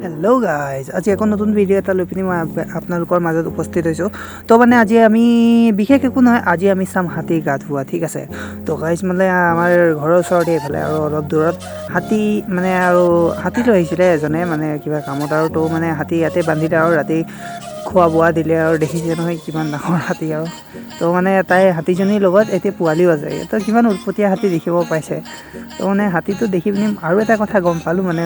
Hello' guys, আজি আকৌ নতুন ভিডিঅ' এটা লৈ পিনি মই আপোনালোকৰ মাজত উপস্থিত হৈছোঁ। তো মানে আজি আমি বিশেষ একো নহয়, আজি আমি চাম হাতী গা ধোৱা, ঠিক আছে। তো গাইজ মানে আমাৰ ঘৰৰ ওচৰতে এইফালে আৰু অলপ দূৰত হাতী মানে আৰু হাতী লৈ আহিছিলে এজনে মানে কিবা কামত, আৰু তো মানে হাতী ইয়াতে বান্ধিলে আৰু ৰাতি খোৱা বোৱা দিলে আৰু দেখিছে নহয় কিমান ডাঙৰ হাতী আৰু। তো মানে তাই হাতীজনীৰ লগত এতিয়া পোৱালিও আছে, তো কিমান উৎপতীয়া হাতী দেখিব পাইছে। তো মানে হাতীটো দেখি পিনি আৰু এটা কথা গম পালোঁ, মানে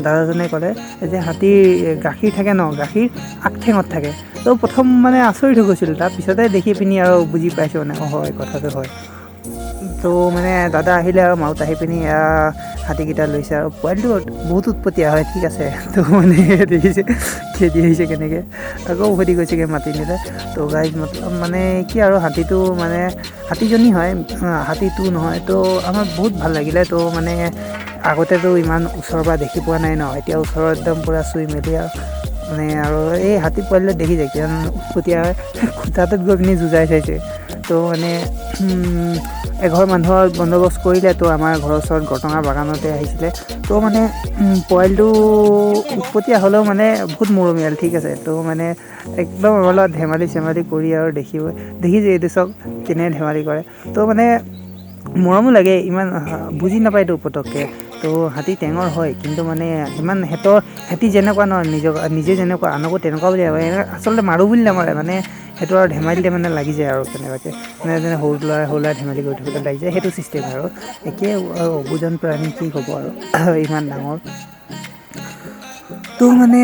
দাদাজনে ক'লে যে হাতীৰ গাখীৰ থাকে ন, গাখীৰ আগঠেঙত থাকে। তো প্ৰথম মানে আচৰিত হৈ গৈছিলোঁ, তাৰপিছতে দেখি পিনি আৰু বুজি পাইছোঁ মানে হয় কথাটো হয়। তো মানে দাদা আহিলে আৰু মাউত আহি পিনি হাতীকেইটা লৈছে, আৰু পোৱালিটো বহুত উৎপতীয়া হয়, ঠিক আছে। তো মানে দেখিছে খেদি আহিছে কেনেকৈ, আকৌ উভতি গৈছেগৈ মাতি নিলে। তো গাইজ মতলব মানে কি আৰু হাতীটো মানে হাতীজনী হয়, হাতীটো নহয়। তো আমাৰ বহুত ভাল লাগিলে। তো মানে আগতেতো ইমান ওচৰৰ পৰা দেখি পোৱা নাই ন, এতিয়া ওচৰৰ একদম পূৰা চুই মেলি আৰু মানে আৰু এই হাতী পোৱালিটো দেখি যায় কিমান উৎপতীয়া হয়, খুটাটোত গৈ পিনি যুঁজাই চাইছে। তো মানে এঘৰ মানুহৰ বন্দবস্ত কৰিলে, তো আমাৰ ঘৰৰ ওচৰত গটঙা বাগানতে আহিছিলে। তো মানে পোৱালিটো উৎপতীয়া হ'লেও মানে বহুত মৰমীয়াল, ঠিক আছে। তো মানে একদম আমাৰ লগত ধেমালি চেমালি কৰি আৰু দেখিছে এইটো চব কেনে ধেমালি কৰে। তো মানে মৰমো লাগে, ইমান বুজি নাপায়তো পটককৈ। তো হাতী টেঙৰ হয়, কিন্তু মানে ইমান সিহঁতি যেনেকুৱা ন, নিজে যেনেকুৱা আনকো তেনেকুৱা বুলি ভাবে। আচলতে মাৰোঁ বুলি নামাৰে, মানে সেইটো আৰু ধেমালিতে মানে লাগি যায় আৰু কেনেবাকৈ মানে যেনে সৰু ল'ৰাই ধেমালি কৰি থাকোঁতে লাগি যায়, সেইটো চিষ্টেম আৰু একেই আৰু অবুজন প্ৰাণী কি ক'ব আৰু ইমান ডাঙৰ। তো মানে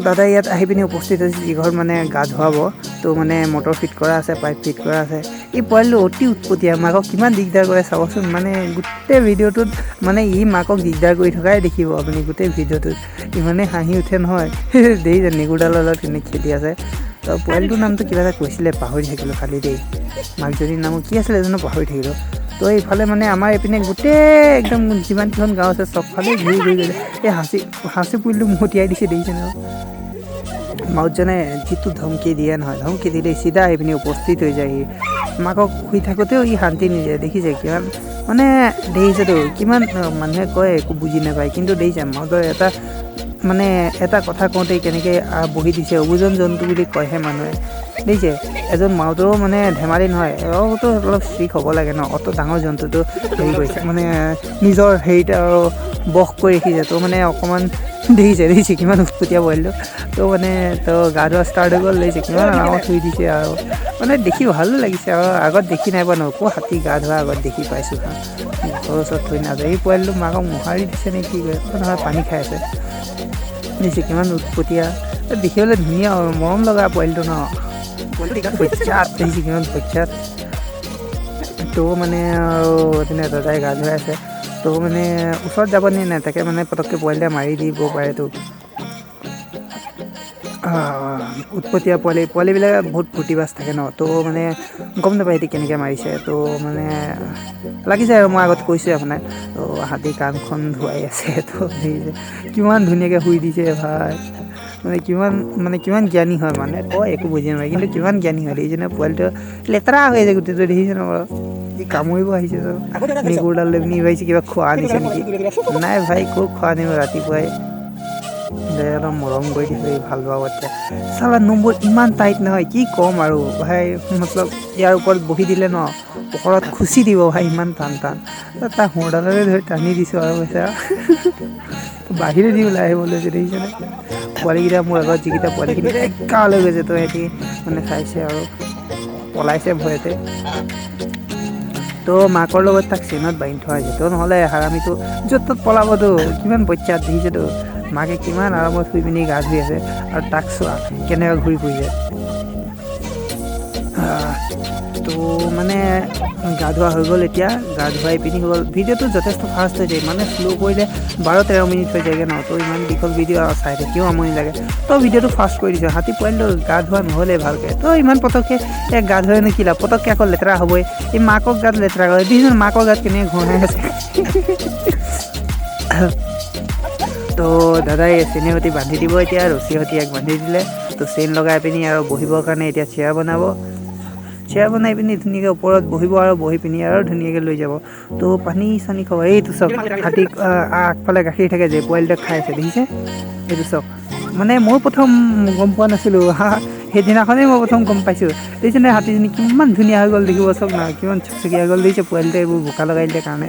দাদাই ইয়াত আহি পিনি উপস্থিত হৈছে, যিঘৰত মানে গা ধুৱাব। তো মানে মটৰ ফিট কৰা আছে, পাইপ ফিট কৰা আছে। এই পোৱালিটো অতি উৎপতীয়া, মাকক কিমান দিগদাৰ কৰে চাবচোন। মানে গোটেই ভিডিঅ'টোত মানে মাকক দিগদাৰ কৰি থকাই দেখিব আপুনি গোটেই ভিডিঅ'টোত। ইমানেই হাঁহি উঠে নহয়, দেখিছে নেগুৰডালৰ লগত কেনেকৈ খেলি আছে। তো পোৱালিটোৰ নামটো কিবা এটা কৈছিলে, পাহৰি থাকিলোঁ খালি দেই। মাকজনীৰ নামো কি আছিলে জানো, পাহৰি থাকিলোঁ। তো এইফালে মানে আমাৰ এইপিনে গোটেই একদম যিমানকেইখন গাঁও আছে চবফালে ঘূৰি গৈছে। এই হাঁচি পুলিটো মতিয়াই দিছে, দেখিছে ন। মাউতজনে যিটো ধমকি দিয়ে নহয়, ধমকি দিলে চিধা আহি পিনি উপস্থিত হৈ যায়হি। মাকক শুই থাকোঁতেও শান্তি নিদিয়ে, দেখিছে কিমান মানে দেখিছেতো। কিমান মানুহে কয় একো বুজি নাপায়, কিন্তু দেখিছে মাউতৰ এটা কথা কওঁতে কেনেকৈ বহি দিছে। অবুজন জন্তু বুলি কয়হে মানুহে, দেখিছে। এজন মাউতৰো মানে ধেমালি নহয়, তো অলপ ষ্ট্ৰিক হ'ব লাগে ন। অত ডাঙৰ জন্তুটো হেৰি কৰিছে, মানে নিজৰ হেৰিত আৰু বস কৰি ৰাখিছে। তো মানে অকণমান দেখিছে কিমান উৎপতীয়া পোৱালিটো। তো মানে গা ধোৱা ষ্টাৰ্ট হৈ গ'ল, দেখিছে কিমান আৰামত শুই দিছে আৰু মানে দেখি ভালো লাগিছে। আৰু আগত দেখি নাই পোৱা ন, আকৌ হাতী গা ধোৱা আগত দেখি পাইছোঁ। ঘৰৰ ওচৰত থৈ নাযায়, এই পোৱালিটো মাকক মোহাৰি দিছে নে কি কৰে, নহয় পানী খাই আছে। দেখিছে কিমান উৎপতীয়া, দেখিবলৈ ধুনীয়া আৰু মৰম লগা পোৱালিটো ন। বচ্চাত দেখিছে কিমান বচ্চাত। তো মানে আৰু এইপিনে দাদাই গা ধুৱাই আছে। তো মানে ওচৰত যাব নি নাই, তাকে মানে পটককৈ পোৱালিটোৱে মাৰি দিব পাৰেতো। উৎপতীয়া পোৱালিবিলাকে বহুত ফূৰ্তিবাজ থাকে ন। তো মানে গম নাপায় সিহঁতি কেনেকৈ মাৰিছে। তো মানে লাগিছে আৰু মই আগত কৈছোঁৱে আপোনাক। তো হাতী কাণখন ধুৱাই আছে, তো দেখিছে কিমান ধুনীয়াকৈ শুই দিছে ভাই। কিমান জ্ঞানী হয়, মানে কয় একো বুজি নাপায়, কিন্তু কিমান জ্ঞানী হয়। দেখিছে ন পোৱালিটো লেতেৰা হৈ আছে গোটেইটো, দেখিছে ন বাৰু। ই কামুৰিব আহিছে চব, নেগুৰডাল লৈ পিনি ভাবিছে কিবা খোৱা আনিছে নেকি। নাই ভাই, ক'ত খোৱা আনিব ৰাতিপুৱাই। অলপ মৰম কৰি দিছোঁ, ভাল পাব এতিয়া। চালা নম্বৰ ইমান টাইট নহয়, কি ক'ম আৰু ভাই। মতলব ইয়াৰ ওপৰত বহি দিলে ন, ওপৰত খুচি দিব ভাই, ইমান টান। তাৰ সোঁৰডালৰে ধৰি টানি দিছোঁ আৰু বেচেৰা বাহিৰেদি ওলাই আহিব লৈছে, দেখিছেনে। পোৱালিকেইটা মোৰ আগত যিকেইটা পোৱালিখিনি একা লৈ গৈছে, তো সিহঁতি মানে চাইছে আৰু পলাইছে ভয়তে। তো মাকৰ লগত তাক চেইনত বান্ধি থোৱা হৈছে, তো নহ'লে হাৰামিটো য'ত ত'ত পলাবতো। কিমান বচ্চাত দেখিছেতো, মাকে কিমান আৰামত শুই পিনি গা ধুই আছে, আৰু তাক চোৱা কেনেকৈ ঘূৰি ফুৰিছে। তো মানে গা ধোৱা হৈ গ'ল। এতিয়া গা ধুৱাই পিনি হৈ গ'ল। ভিডিঅ'টো যথেষ্ট ফাষ্ট হৈ যায়, মানে শ্ল' কৰিলে 12-13 মিনিট হৈ যায়গৈ ন। তো ইমান দীঘল ভিডিঅ' চাই থাকিও আমনি লাগে, তো ভিডিঅ'টো ফাষ্ট কৰি দিছোঁ। হাতী পোৱালিটো গা ধোৱা নহ'লে ভালকৈ, তো ইমান পটককৈ গা ধুৱাইনো কি লাভ, পটককৈ আকৌ লেতেৰা হ'বই। এই মাকক গাত লেতেৰা কৰে, দেখিছোঁ মাকৰ গাত কেনেকৈ ঘঁহাই আছে। তো দাদাই চেইনে সৈতে বান্ধি দিব এতিয়া, ৰছী সৈতে বান্ধি দিলে। তো চেইন লগাই পিনি আৰু বহিবৰ কাৰণে এতিয়া চেয়াৰ বনাব। চেয়াৰ বনাই পিনি ধুনীয়াকৈ ওপৰত বহিব আৰু বহি পিনি আৰু ধুনীয়াকৈ লৈ যাব। তো পানী চানী খাব। এইটো চাওক হাতীক আগফালে গাখীৰ থাকে যে পোৱালিটোক খাই আছে দেখিছে, এইটো চাওক। মানে মই প্ৰথম গম পোৱা নাছিলোঁ সেইদিনাখনেই মই প্ৰথম গম পাইছোঁ। দেখিছেনে হাতীজনী কিমান ধুনীয়া হৈ গ'ল দেখিব চাওক না, কিমান চকচকীয়া হৈ গ'ল দেখিছে, পোৱালিটোৱে এইবোৰ বোকা লগাই দিলে কাৰণে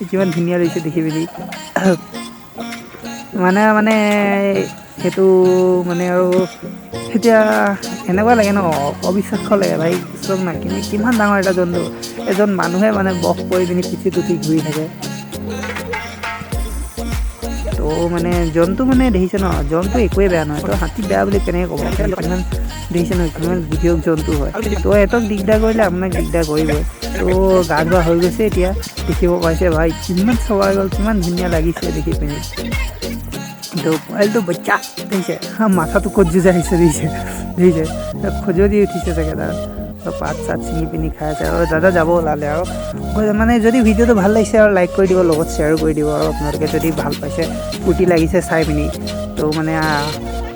কিমান ধুনীয়া লাগিছে দেখি পিনি। মানে সেইটো মানে আৰু এতিয়া এনেকুৱা লাগে ন, অবিশ্বাস্য লাগে ভাই চাওক না, কিমান ডাঙৰ এটা জন্তু, এজন মানুহে মানে বস কৰি পিনি পিঠিত উঠি ঘূৰি থাকে। তো মানে জন্তু মানে দেখিছে ন, জন্তু একোৱেই বেয়া নহয়। তো হাতী বেয়া বুলি কেনেকৈ ক'ব, কিমান দেখিছে ন কিমান বুদ্ধিয়ক জন্তু হয়। তো এহঁতক দিগদাৰ কৰিলে আপোনাক দিগদাৰ কৰিবই। তো গা ধোৱা হৈ গৈছে এতিয়া, দেখিব পাইছে ভাই কিমান চৱাই গ'ল, কিমান ধুনীয়া লাগিছে দেখি পিনি। তো পোৱালিটো বাচ্চা দেখিছে, মাথাটো ক'ত যুঁজাই আহিছে দেখিছে খজুৱতি উঠিছে চাগে তাৰ। তো পাত চাত ছিঙি পিনি খাই আছে আৰু দাদা যাব ওলালে আৰু। মানে যদি ভিডিঅ'টো ভাল লাগিছে আৰু লাইক কৰি দিব, লগত শ্বেয়াৰো কৰি দিব। আৰু আপোনালোকে যদি ভাল পাইছে, ফূৰ্তি লাগিছে চাই পিনি, তো মানে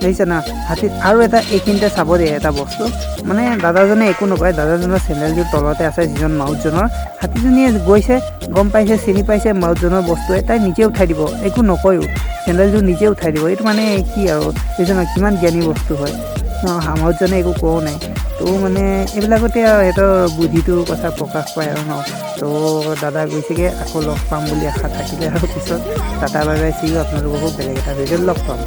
দেখিছে না হাতীত আৰু এটা এইখিনিতে চাব দিয়ে এটা বস্তু, মানে দাদাজনে একো নকয়, দাদাজনৰ চেণ্ডেলযোৰ তলতে আছে যিজন মাউতজনৰ। হাতীজনীয়ে গৈছে, গম পাইছে, চিনি পাইছে মাউতজনৰ বস্তুৱে, তাই নিজে উঠাই দিব, একো নকয়ো, চেণ্ডেলযোৰ নিজে উঠাই দিব। এইটো মানে কি আৰু দেখিছে না কিমান জ্ঞানী বস্তু হয়, মাউতজনে একো কোৱাও নাই। তো মানে এইবিলাকতে আৰু সিহঁতৰ বুদ্ধিটোৰ কথা প্ৰকাশ পায় আৰু ন। তো দাদা গৈছেগৈ, আকৌ লগ পাম বুলি আশা থাকিলে আৰু পিছত টাটা বাই বাই, চিও আপোনালোককো বেলেগ এটা ভিডিঅ'ত লগ পাম।